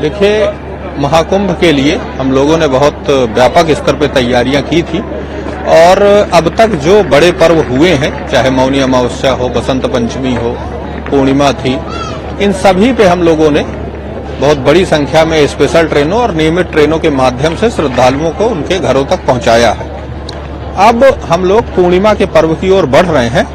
देखिए, महाकुंभ के लिए हम लोगों ने बहुत व्यापक स्तर पर तैयारियां की थी और अब तक जो बड़े पर्व हुए हैं, चाहे मौनी अमावस्या हो, बसंत पंचमी हो, पूर्णिमा थी, इन सभी पे हम लोगों ने बहुत बड़ी संख्या में स्पेशल ट्रेनों और नियमित ट्रेनों के माध्यम से श्रद्धालुओं को उनके घरों तक पहुंचाया है। अब हम लोग पूर्णिमा के पर्व की ओर बढ़ रहे हैं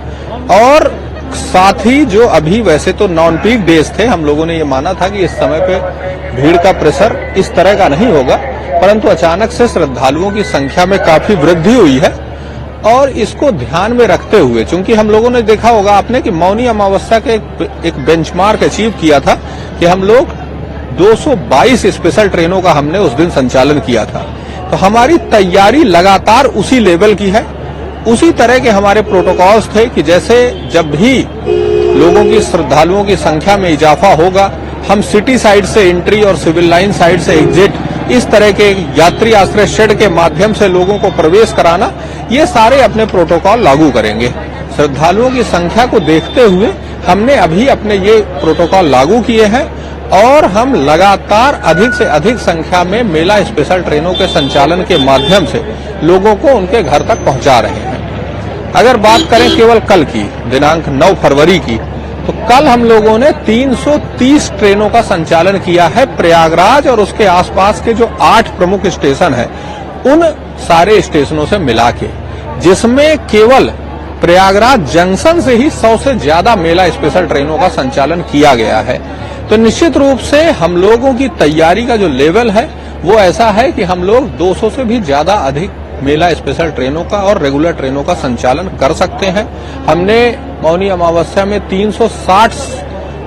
और साथ ही जो अभी वैसे तो नॉन पीक डेज थे, हम लोगों ने ये माना था कि इस समय पे भीड़ का प्रेशर इस तरह का नहीं होगा, परंतु अचानक से श्रद्धालुओं की संख्या में काफी वृद्धि हुई है और इसको ध्यान में रखते हुए, चूंकि हम लोगों ने देखा होगा आपने कि मौनी अमावस्या के एक बेंचमार्क अचीव किया था कि हम लोग 222 स्पेशल ट्रेनों का हमने उस दिन संचालन किया था। तो हमारी तैयारी लगातार उसी लेवल की है, उसी तरह के हमारे प्रोटोकॉल्स थे कि जैसे जब भी लोगों की श्रद्धालुओं की संख्या में इजाफा होगा, हम सिटी साइड से एंट्री और सिविल लाइन साइड से एग्जिट, इस तरह के यात्री आश्रय शेड के माध्यम से लोगों को प्रवेश कराना, ये सारे अपने प्रोटोकॉल लागू करेंगे। श्रद्धालुओं की संख्या को देखते हुए हमने अभी अपने ये प्रोटोकॉल लागू किए हैं और हम लगातार अधिक से अधिक संख्या में मेला स्पेशल ट्रेनों के संचालन के माध्यम से लोगों को उनके घर तक पहुंचा रहे हैं। अगर बात करें केवल कल की, दिनांक 9 फरवरी की, तो कल हम लोगों ने 330 ट्रेनों का संचालन किया है प्रयागराज और उसके आसपास के जो 8 प्रमुख स्टेशन हैं, उन सारे स्टेशनों से मिला के, जिसमें केवल प्रयागराज जंक्शन से ही 100 से ज्यादा मेला स्पेशल ट्रेनों का संचालन किया गया है। तो निश्चित रूप से हम लोगों की तैयारी का जो लेवल है वो ऐसा है कि हम लोग 200 से भी ज्यादा अधिक मेला स्पेशल ट्रेनों का और रेगुलर ट्रेनों का संचालन कर सकते हैं। हमने मौनी अमावस्या में 360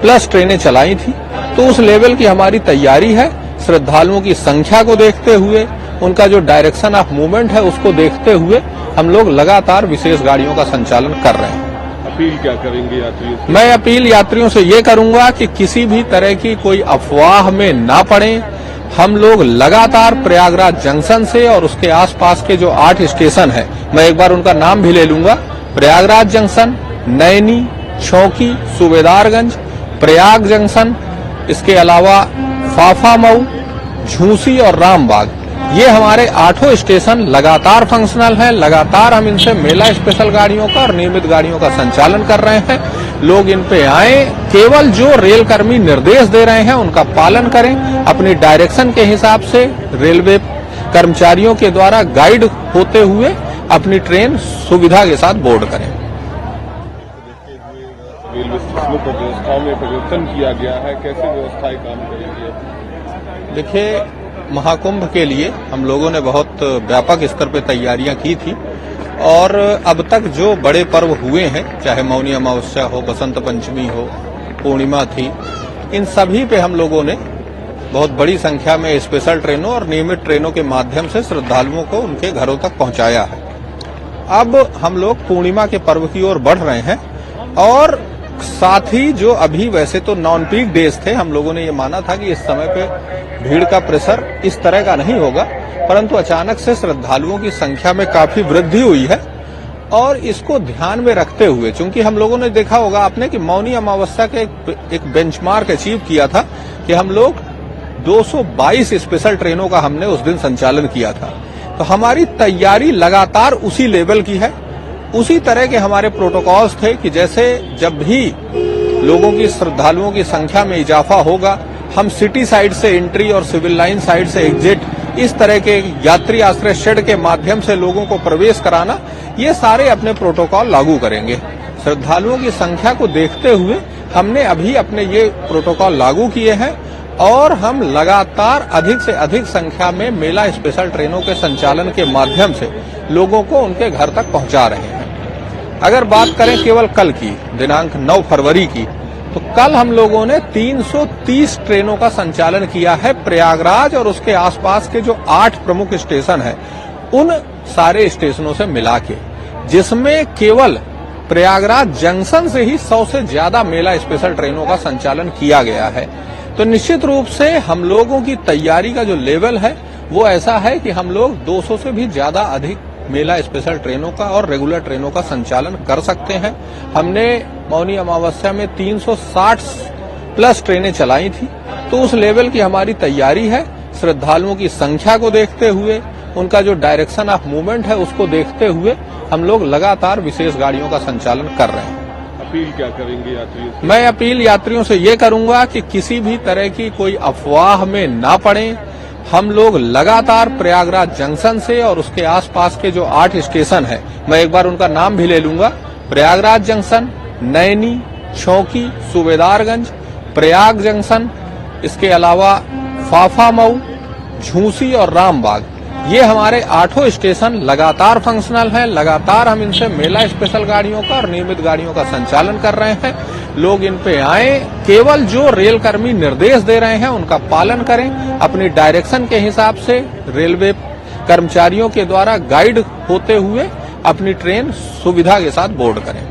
प्लस ट्रेनें चलाई थी, तो उस लेवल की हमारी तैयारी है। श्रद्धालुओं की संख्या को देखते हुए, उनका जो डायरेक्शन ऑफ मूवमेंट है उसको देखते हुए हम लोग लगातार विशेष गाड़ियों का संचालन कर रहे हैं। अपील क्या करेंगे यात्रियों से? मैं अपील यात्रियों से ये करूंगा कि किसी भी तरह की कोई अफवाह में ना पड़े। हम लोग लगातार प्रयागराज जंक्शन से और उसके आसपास के जो 8 स्टेशन हैं, मैं एक बार उनका नाम भी ले लूंगा, प्रयागराज जंक्शन, नैनी, छौकी, सूबेदारगंज, प्रयाग जंक्शन, इसके अलावा फाफामऊ, झूसी और रामबाग, ये हमारे 8 स्टेशन लगातार फंक्शनल हैं। लगातार हम इनसे मेला स्पेशल गाड़ियों का और नियमित गाड़ियों का संचालन कर रहे हैं। लोग इन पे आए, केवल जो रेल कर्मी निर्देश दे रहे हैं उनका पालन करें, अपनी डायरेक्शन के हिसाब से रेलवे कर्मचारियों के द्वारा गाइड होते हुए अपनी ट्रेन सुविधा के साथ बोर्ड करें। रेलवे स्टेशनों पर व्यवस्थाओं में परिवर्तन किया गया है, कैसे व्यवस्थाएं काम करेंगी? देखिए, महाकुंभ के लिए हम लोगों ने बहुत व्यापक स्तर पर तैयारियां की थी और अब तक जो बड़े पर्व हुए हैं, चाहे मौनी अमावस्या हो, बसंत पंचमी हो, पूर्णिमा थी, इन सभी पे हम लोगों ने बहुत बड़ी संख्या में स्पेशल ट्रेनों और नियमित ट्रेनों के माध्यम से श्रद्धालुओं को उनके घरों तक पहुंचाया है। अब हम लोग पूर्णिमा के पर्व की ओर बढ़ रहे हैं और साथ ही जो अभी वैसे तो नॉन पीक डेज थे, हम लोगों ने ये माना था कि इस समय पे भीड़ का प्रेशर इस तरह का नहीं होगा, परंतु अचानक से श्रद्धालुओं की संख्या में काफी वृद्धि हुई है और इसको ध्यान में रखते हुए, चूंकि हम लोगों ने देखा होगा आपने कि मौनी अमावस्या के एक बेंचमार्क अचीव किया था कि हम लोग 222 स्पेशल ट्रेनों का हमने उस दिन संचालन किया था। तो हमारी तैयारी लगातार उसी लेवल की है, उसी तरह के हमारे प्रोटोकॉल्स थे कि जैसे जब भी लोगों की श्रद्धालुओं की संख्या में इजाफा होगा, हम सिटी साइड से एंट्री और सिविल लाइन साइड से एग्जिट, इस तरह के यात्री आश्रय शेड के माध्यम से लोगों को प्रवेश कराना, ये सारे अपने प्रोटोकॉल लागू करेंगे। श्रद्धालुओं की संख्या को देखते हुए हमने अभी अपने ये प्रोटोकॉल लागू किए हैं और हम लगातार अधिक से अधिक संख्या में मेला स्पेशल ट्रेनों के संचालन के माध्यम से लोगों को उनके घर तक पहुंचा रहे हैं। अगर बात करें केवल कल की, दिनांक 9 फरवरी की, तो कल हम लोगों ने 330 ट्रेनों का संचालन किया है प्रयागराज और उसके आसपास के जो 8 प्रमुख स्टेशन हैं, उन सारे स्टेशनों से मिला के, जिसमें केवल प्रयागराज जंक्शन से ही 100 से ज्यादा मेला स्पेशल ट्रेनों का संचालन किया गया है। तो निश्चित रूप से हम लोगों की तैयारी का जो लेवल है वो ऐसा है कि हम लोग 200 से भी ज्यादा अधिक मेला स्पेशल ट्रेनों का और रेगुलर ट्रेनों का संचालन कर सकते हैं। हमने मौनी अमावस्या में 360 प्लस ट्रेनें चलाई थी, तो उस लेवल की हमारी तैयारी है। श्रद्धालुओं की संख्या को देखते हुए, उनका जो डायरेक्शन ऑफ मूवमेंट है उसको देखते हुए हम लोग लगातार विशेष गाड़ियों का संचालन कर रहे हैं। अपील क्या करेंगे यात्रियों से? मैं अपील यात्रियों से ये करूंगा कि किसी भी तरह की कोई अफवाह में ना पड़े। हम लोग लगातार प्रयागराज जंक्शन से और उसके आसपास के जो 8 स्टेशन है, मैं एक बार उनका नाम भी ले लूंगा। प्रयागराज जंक्शन, नैनी, चौकी, सूबेदारगंज, प्रयाग जंक्शन, इसके अलावा फाफामऊ, झूसी और रामबाग, ये हमारे 8 स्टेशन लगातार फंक्शनल हैं। लगातार हम इनसे मेला स्पेशल गाड़ियों का और नियमित गाड़ियों का संचालन कर रहे हैं। लोग इन पे आए, केवल जो रेल कर्मी निर्देश दे रहे हैं उनका पालन करें। अपनी डायरेक्शन के हिसाब से रेलवे कर्मचारियों के द्वारा गाइड होते हुए अपनी ट्रेन सुविधा के साथ बोर्ड करें।